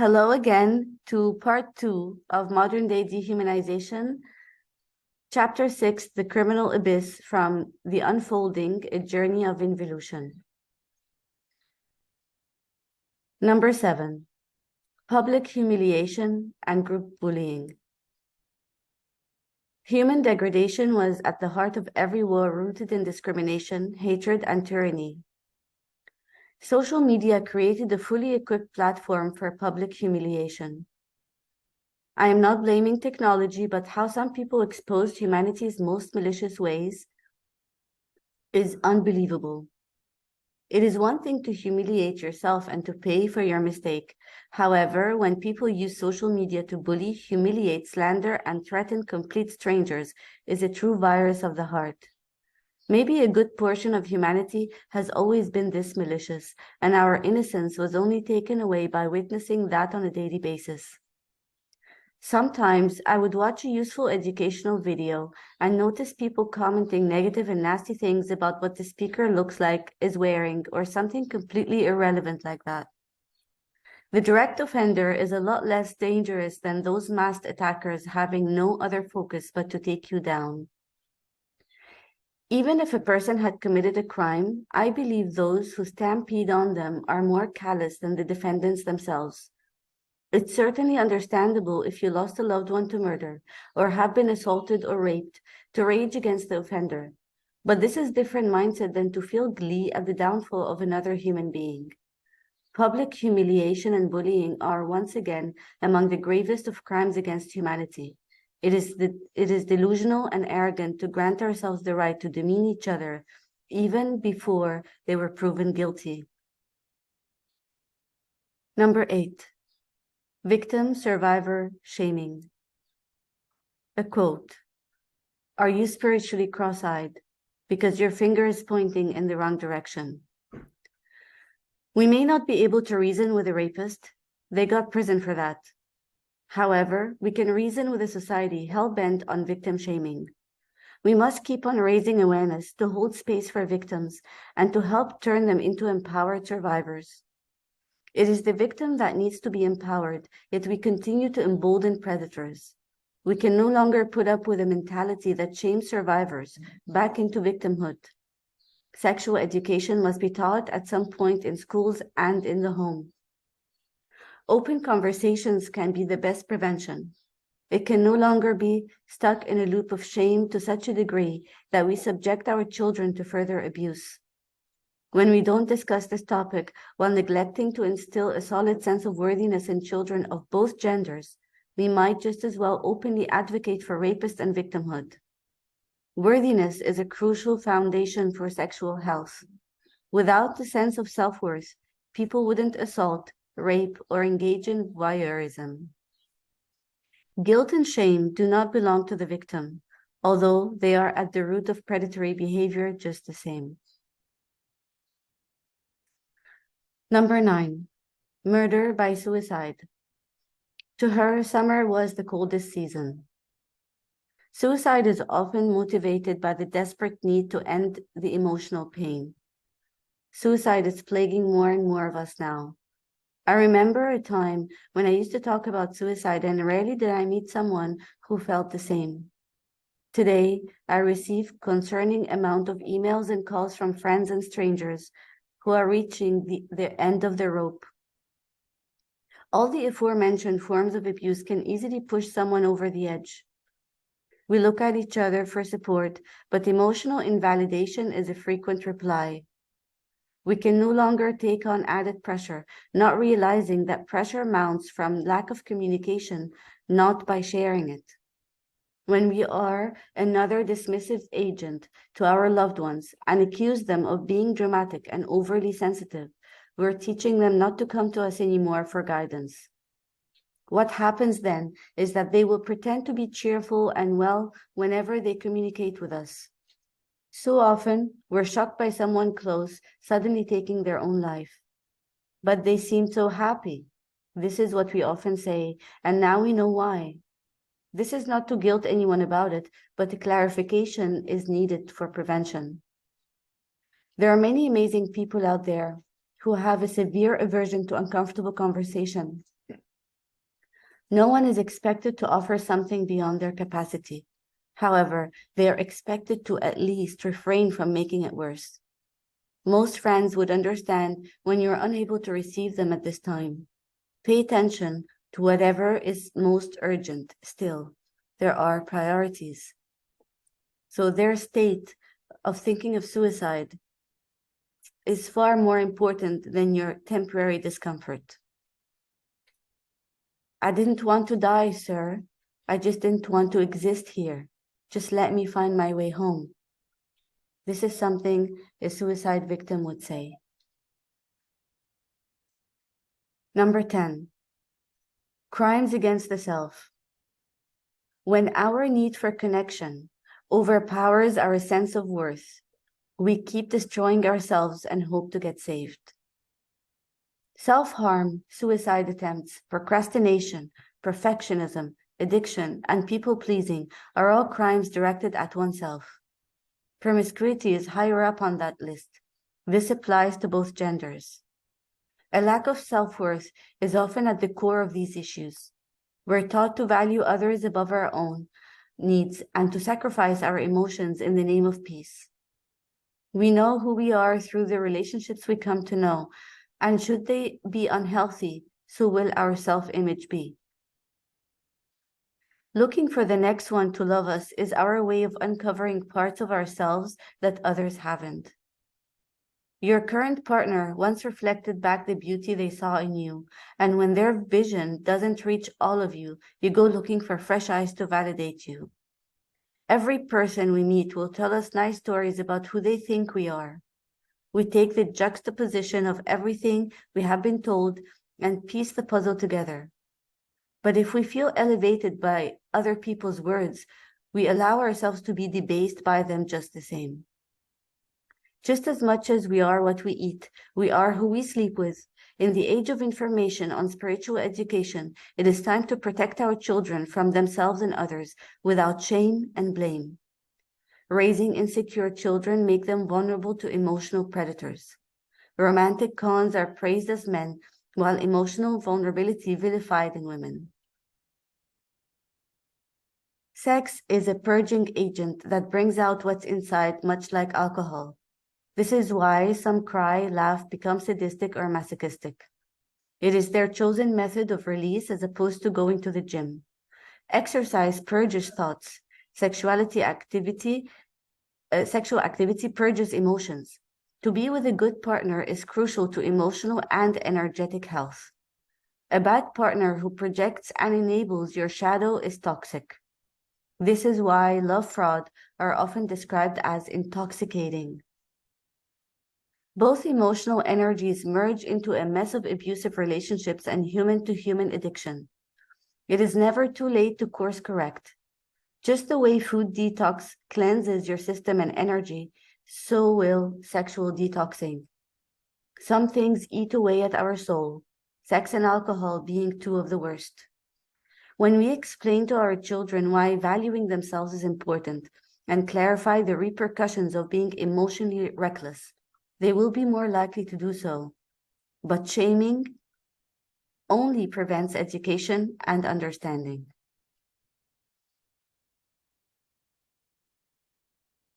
Hello again to part 2 of Modern Day Dehumanization, Chapter 6, The Criminal Abyss, from The Unfolding, A Journey of Involution. Number 7, Public Humiliation and Group Bullying. Human degradation was at the heart of every war rooted in discrimination, hatred, and tyranny. Social media created a fully equipped platform for public humiliation. I am not blaming technology, but how some people exposed humanity's most malicious ways is unbelievable. It is one thing to humiliate yourself and to pay for your mistake. However, when people use social media to bully, humiliate, slander, and threaten complete strangers, is a true virus of the heart. Maybe a good portion of humanity has always been this malicious, and our innocence was only taken away by witnessing that on a daily basis. Sometimes I would watch a useful educational video and notice people commenting negative and nasty things about what the speaker looks like, is wearing, or something completely irrelevant like that. The direct offender is a lot less dangerous than those masked attackers having no other focus but to take you down. Even if a person had committed a crime, I believe those who stampede on them are more callous than the defendants themselves. It's certainly understandable if you lost a loved one to murder or have been assaulted or raped to rage against the offender. But this is a different mindset than to feel glee at the downfall of another human being. Public humiliation and bullying are once again among the gravest of crimes against humanity. It is delusional and arrogant to grant ourselves the right to demean each other even before they were proven guilty. Number 8. Victim-survivor shaming. A quote, "Are you spiritually cross-eyed because your finger is pointing in the wrong direction?" We may not be able to reason with a rapist. They got prison for that. However, we can reason with a society hell-bent on victim shaming. We must keep on raising awareness to hold space for victims and to help turn them into empowered survivors. It is the victim that needs to be empowered, yet we continue to embolden predators. We can no longer put up with a mentality that shames survivors back into victimhood. Sexual education must be taught at some point in schools and in the home. Open conversations can be the best prevention. It can no longer be stuck in a loop of shame to such a degree that we subject our children to further abuse. When we don't discuss this topic while neglecting to instill a solid sense of worthiness in children of both genders, we might just as well openly advocate for rapists and victimhood. Worthiness is a crucial foundation for sexual health. Without the sense of self-worth, people wouldn't assault, rape, or engage in voyeurism. Guilt and shame do not belong to the victim, although they are at the root of predatory behavior just the same. Number 9, murder by suicide. To her, summer was the coldest season. Suicide is often motivated by the desperate need to end the emotional pain. Suicide is plaguing more and more of us now. I remember a time when I used to talk about suicide, and rarely did I meet someone who felt the same. Today, I receive concerning amount of emails and calls from friends and strangers who are reaching the end of the rope. All the aforementioned forms of abuse can easily push someone over the edge. We look at each other for support, but emotional invalidation is a frequent reply. We can no longer take on added pressure, not realizing that pressure mounts from lack of communication, not by sharing it. When we are another dismissive agent to our loved ones and accuse them of being dramatic and overly sensitive, we're teaching them not to come to us anymore for guidance. What happens then is that they will pretend to be cheerful and well whenever they communicate with us. So often, we're shocked by someone close suddenly taking their own life. But they seemed so happy. This is what we often say, and now we know why. This is not to guilt anyone about it, but a clarification is needed for prevention. There are many amazing people out there who have a severe aversion to uncomfortable conversation. No one is expected to offer something beyond their capacity. However, they are expected to at least refrain from making it worse. Most friends would understand when you're unable to receive them at this time. Pay attention to whatever is most urgent. Still, there are priorities. So their state of thinking of suicide is far more important than your temporary discomfort. I didn't want to die, sir. I just didn't want to exist here. Just let me find my way home. This is something a suicide victim would say. Number 10, crimes against the self. When our need for connection overpowers our sense of worth, we keep destroying ourselves and hope to get saved. Self-harm, suicide attempts, procrastination, perfectionism, addiction, and people-pleasing are all crimes directed at oneself. Promiscuity is higher up on that list. This applies to both genders. A lack of self-worth is often at the core of these issues. We're taught to value others above our own needs and to sacrifice our emotions in the name of peace. We know who we are through the relationships we come to know, and should they be unhealthy, so will our self-image be. Looking for the next one to love us is our way of uncovering parts of ourselves that others haven't. Your current partner once reflected back the beauty they saw in you, and when their vision doesn't reach all of you, you go looking for fresh eyes to validate you. Every person we meet will tell us nice stories about who they think we are. We take the juxtaposition of everything we have been told and piece the puzzle together. But if we feel elevated by other people's words, we allow ourselves to be debased by them just the same. Just as much as we are what we eat, we are who we sleep with. In the age of information on spiritual education, it is time to protect our children from themselves and others without shame and blame. Raising insecure children make them vulnerable to emotional predators. Romantic cons are praised as men, while emotional vulnerability vilified in women. Sex is a purging agent that brings out what's inside, much like alcohol. This is why some cry, laugh, become sadistic or masochistic. It is their chosen method of release as opposed to going to the gym. Exercise purges thoughts. Sexual activity purges emotions. To be with a good partner is crucial to emotional and energetic health. A bad partner who projects and enables your shadow is toxic. This is why love fraud are often described as intoxicating. Both emotional energies merge into a mess of abusive relationships and human-to-human addiction. It is never too late to course correct. Just the way food detox cleanses your system and energy, so will sexual detoxing. Some things eat away at our soul, sex and alcohol being two of the worst. When we explain to our children why valuing themselves is important and clarify the repercussions of being emotionally reckless, they will be more likely to do so. But shaming only prevents education and understanding.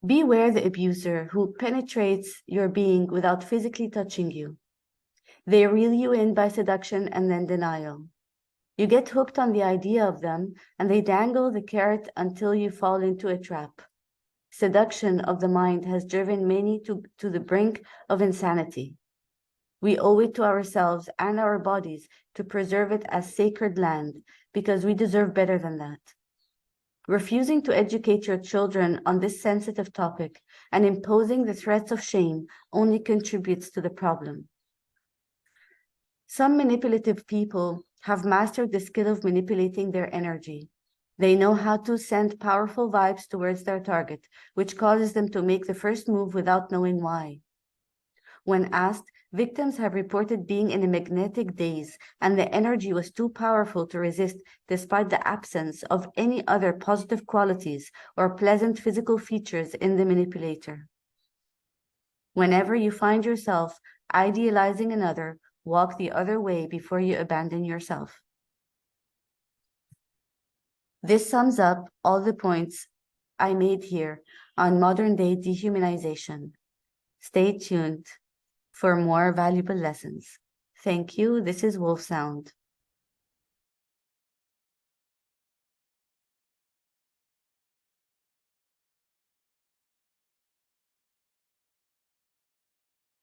Beware the abuser who penetrates your being without physically touching you. They reel you in by seduction and then denial. You get hooked on the idea of them, and they dangle the carrot until you fall into a trap. Seduction of the mind has driven many to the brink of insanity. We owe it to ourselves and our bodies to preserve it as sacred land because we deserve better than that. Refusing to educate your children on this sensitive topic and imposing the threats of shame only contributes to the problem. Some manipulative people have mastered the skill of manipulating their energy. They know how to send powerful vibes towards their target, which causes them to make the first move without knowing why. When asked, victims have reported being in a magnetic daze, and the energy was too powerful to resist despite the absence of any other positive qualities or pleasant physical features in the manipulator. Whenever you find yourself idealizing another, walk the other way before you abandon yourself. This sums up all the points I made here on modern-day dehumanization. Stay tuned for more valuable lessons. Thank you. This is WolfeSound.